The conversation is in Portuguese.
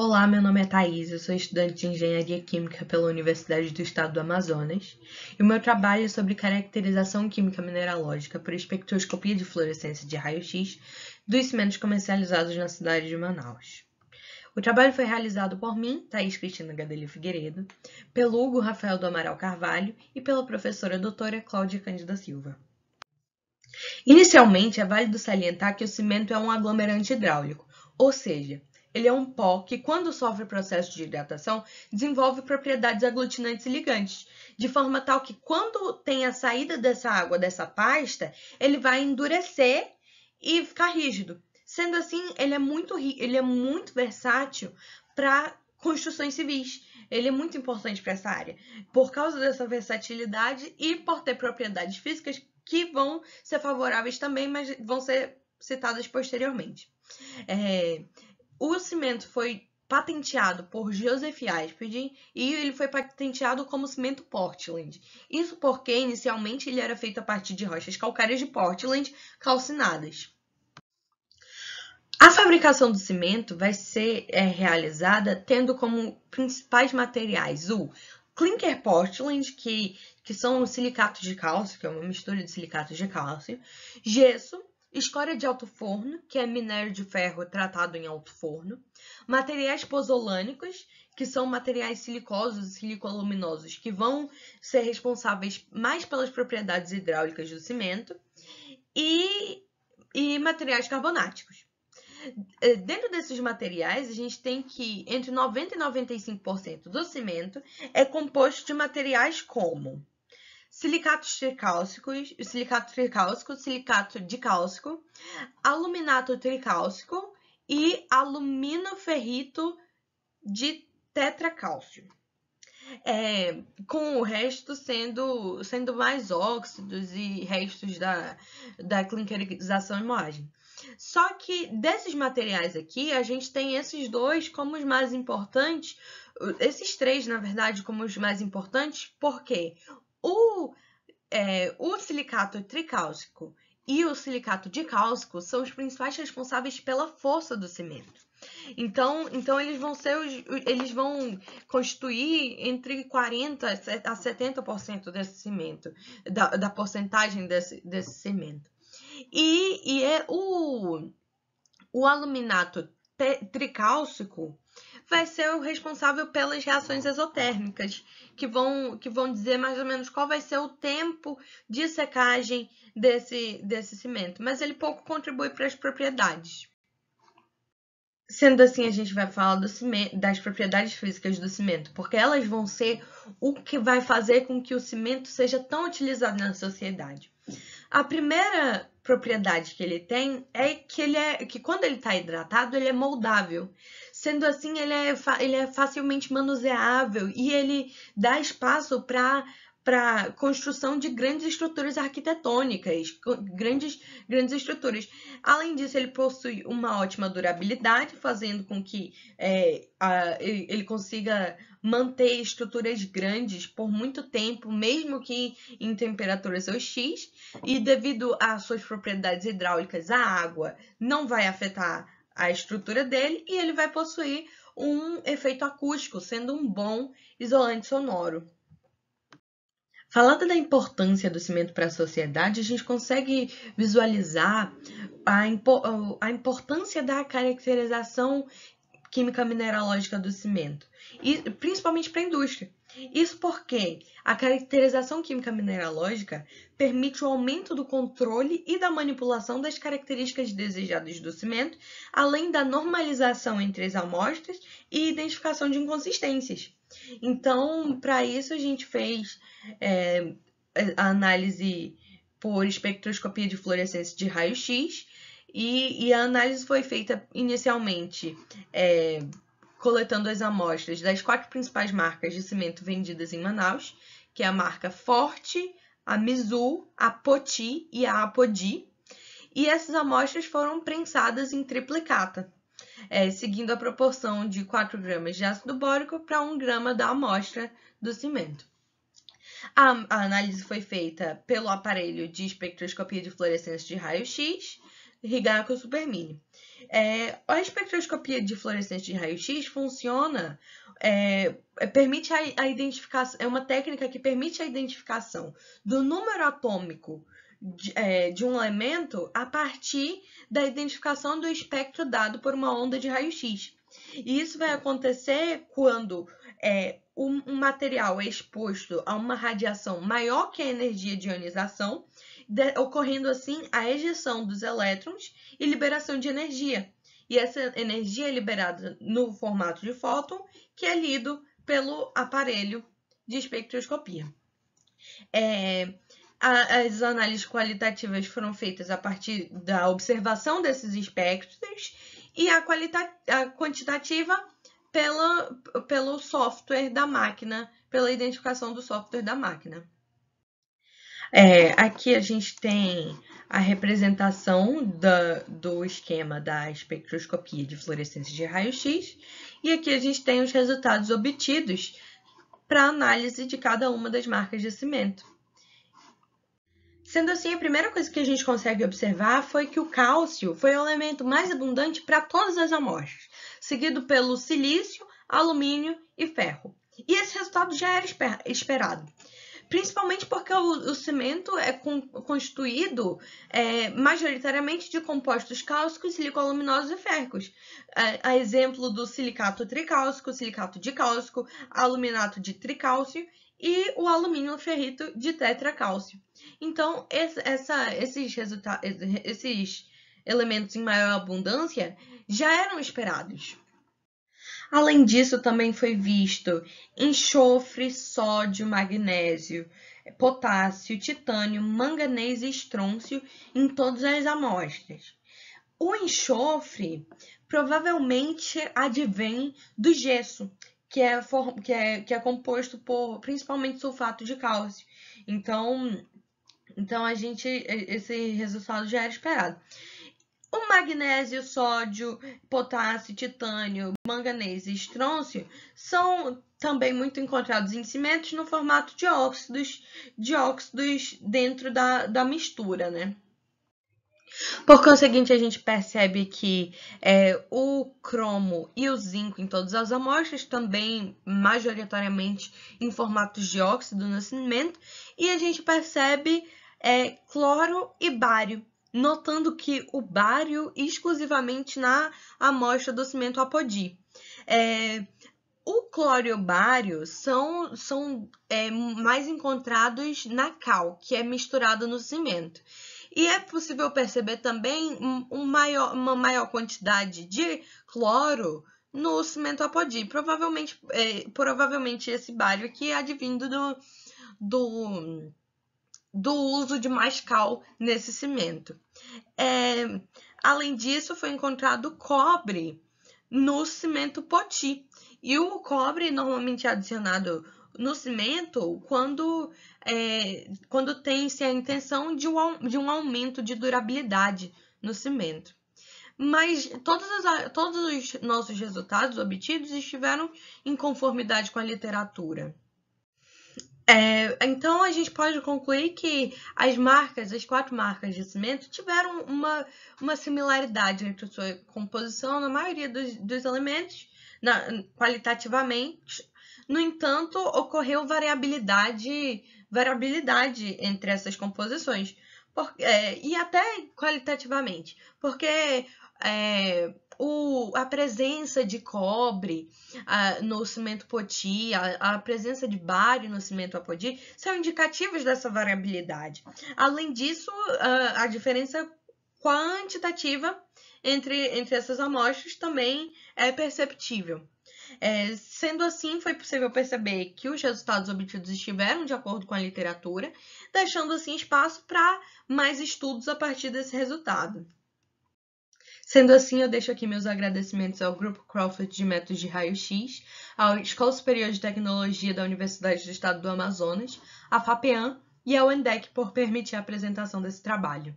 Olá, meu nome é Thaís, eu sou estudante de Engenharia Química pela Universidade do Estado do Amazonas e o meu trabalho é sobre caracterização química mineralógica por espectroscopia de fluorescência de raio-x dos cimentos comercializados na cidade de Manaus. O trabalho foi realizado por mim, Thaís Cristina Gadelha Figueiredo, pelo Hugo Rafael do Amaral Carvalho e pela professora doutora Cláudia Cândida Silva. Inicialmente, é válido salientar que o cimento é um aglomerante hidráulico, ou seja, ele é um pó que, quando sofre o processo de hidratação, desenvolve propriedades aglutinantes e ligantes, de forma tal que, quando tem a saída dessa água, dessa pasta, ele vai endurecer e ficar rígido. Sendo assim, ele é muito versátil para construções civis. Ele é muito importante para essa área, por causa dessa versatilidade e por ter propriedades físicas que vão ser favoráveis também, mas vão ser citadas posteriormente. O cimento foi patenteado por Joseph Aspdin e ele foi patenteado como cimento Portland. Isso porque, inicialmente, ele era feito a partir de rochas calcárias de Portland calcinadas. A fabricação do cimento vai ser realizada tendo como principais materiais o clinker Portland, que são os silicatos de cálcio, que é uma mistura de silicatos de cálcio, gesso, escória de alto forno, que é minério de ferro tratado em alto forno, materiais pozolânicos, que são materiais silicosos e silicoaluminosos, que vão ser responsáveis mais pelas propriedades hidráulicas do cimento, e materiais carbonáticos. Dentro desses materiais, a gente tem que entre 90% e 95% do cimento é composto de materiais como silicato silicato dicálcico, aluminato tricálcico e aluminoferrito de tetracálcio. Com o resto sendo mais óxidos e restos da clinkerização e moagem. Só que desses materiais aqui, a gente tem esses dois como os mais importantes, esses três, na verdade, como os mais importantes, porque o silicato tricálcico e o silicato dicálcico são os principais responsáveis pela força do cimento. Então eles vão constituir entre 40% a 70% desse cimento, da porcentagem desse cimento. E o aluminato tricálcico vai ser o responsável pelas reações exotérmicas, que vão dizer mais ou menos qual vai ser o tempo de secagem desse cimento, mas ele pouco contribui para as propriedades. Sendo assim, a gente vai falar das propriedades físicas do cimento, porque elas vão ser o que vai fazer com que o cimento seja tão utilizado na sociedade. A primeira propriedade que ele tem é que quando ele está hidratado, ele é moldável. Sendo assim, ele é facilmente manuseável e ele dá espaço para construção de grandes estruturas arquitetônicas, grandes estruturas. Além disso, ele possui uma ótima durabilidade, fazendo com que ele consiga manter estruturas grandes por muito tempo, mesmo que em temperaturas hostis, e devido às suas propriedades hidráulicas, a água não vai afetar a estrutura dele e ele vai possuir um efeito acústico, sendo um bom isolante sonoro. Falando da importância do cimento para a sociedade, a gente consegue visualizar a importância da caracterização química mineralógica do cimento, e principalmente para a indústria. Isso porque a caracterização química mineralógica permite o aumento do controle e da manipulação das características desejadas do cimento, além da normalização entre as amostras e identificação de inconsistências. Então, para isso, a gente fez a análise por espectroscopia de fluorescência de raio-x, e a análise foi feita inicialmente coletando as amostras das 4 principais marcas de cimento vendidas em Manaus, que é a marca Forte, a Mizu, a Poti e a Apodi. E essas amostras foram prensadas em triplicata, seguindo a proporção de 4 gramas de ácido bórico para 1 grama da amostra do cimento. A análise foi feita pelo aparelho de espectroscopia de fluorescência de raio-x, Higaku Supermini. A espectroscopia de fluorescência de raio-x funciona, permite a identificação, é uma técnica que permite a identificação do número atômico de um elemento a partir da identificação do espectro dado por uma onda de raio-x. E isso vai acontecer quando um material é exposto a uma radiação maior que a energia de ionização, ocorrendo assim a ejeção dos elétrons e liberação de energia. E essa energia é liberada no formato de fóton, que é lido pelo aparelho de espectroscopia. As análises qualitativas foram feitas a partir da observação desses espectros e a quantitativa pelo software da máquina, pela identificação do software da máquina. Aqui a gente tem a representação do esquema da espectroscopia de fluorescência de raio-x e aqui a gente tem os resultados obtidos para análise de cada uma das marcas de cimento. Sendo assim, a primeira coisa que a gente consegue observar foi que o cálcio foi o elemento mais abundante para todas as amostras, seguido pelo silício, alumínio e ferro. E esse resultado já era esperado, principalmente porque o cimento é constituído majoritariamente de compostos cálcicos, silicoluminosos e férricos. A exemplo do silicato tricálcico, silicato dicálcico, aluminato de tricálcio e o alumínio ferrito de tetracálcio. Então, esses elementos em maior abundância já eram esperados. Além disso, também foi visto enxofre, sódio, magnésio, potássio, titânio, manganês e estrôncio em todas as amostras. O enxofre provavelmente advém do gesso, que é composto por principalmente sulfato de cálcio. Então esse resultado já era esperado. O magnésio, sódio, potássio, titânio, manganês e estrôncio são também muito encontrados em cimentos no formato de óxidos dentro da mistura, né? Por conseguinte, a gente percebe que o cromo e o zinco em todas as amostras, também majoritariamente em formatos de óxido no cimento, e a gente percebe cloro e bário, notando que o bário exclusivamente na amostra do cimento Apodi. O cloro e o bário são mais encontrados na cal, que é misturado no cimento. E é possível perceber também uma maior quantidade de cloro no cimento Apodi. Provavelmente esse bário aqui é advindo do uso de mais cal nesse cimento. Além disso, foi encontrado cobre no cimento Poti. E o cobre normalmente é adicionado no cimento quando tem-se a intenção de um aumento de durabilidade no cimento. Mas todos os nossos resultados obtidos estiveram em conformidade com a literatura. Então, a gente pode concluir que as 4 marcas de cimento tiveram uma similaridade entre sua composição na maioria dos elementos, qualitativamente. No entanto, ocorreu variabilidade entre essas composições, e até qualitativamente, porque a presença de cobre no cimento Poti, a presença de bário no cimento Apodi são indicativos dessa variabilidade. Além disso, a diferença quantitativa entre essas amostras também é perceptível. Sendo assim, foi possível perceber que os resultados obtidos estiveram de acordo com a literatura, deixando assim espaço para mais estudos a partir desse resultado. Sendo assim, eu deixo aqui meus agradecimentos ao Grupo Crawford de Métodos de Raio-X, à Escola Superior de Tecnologia da Universidade do Estado do Amazonas, à FAPEAM e ao ENDEC por permitir a apresentação desse trabalho.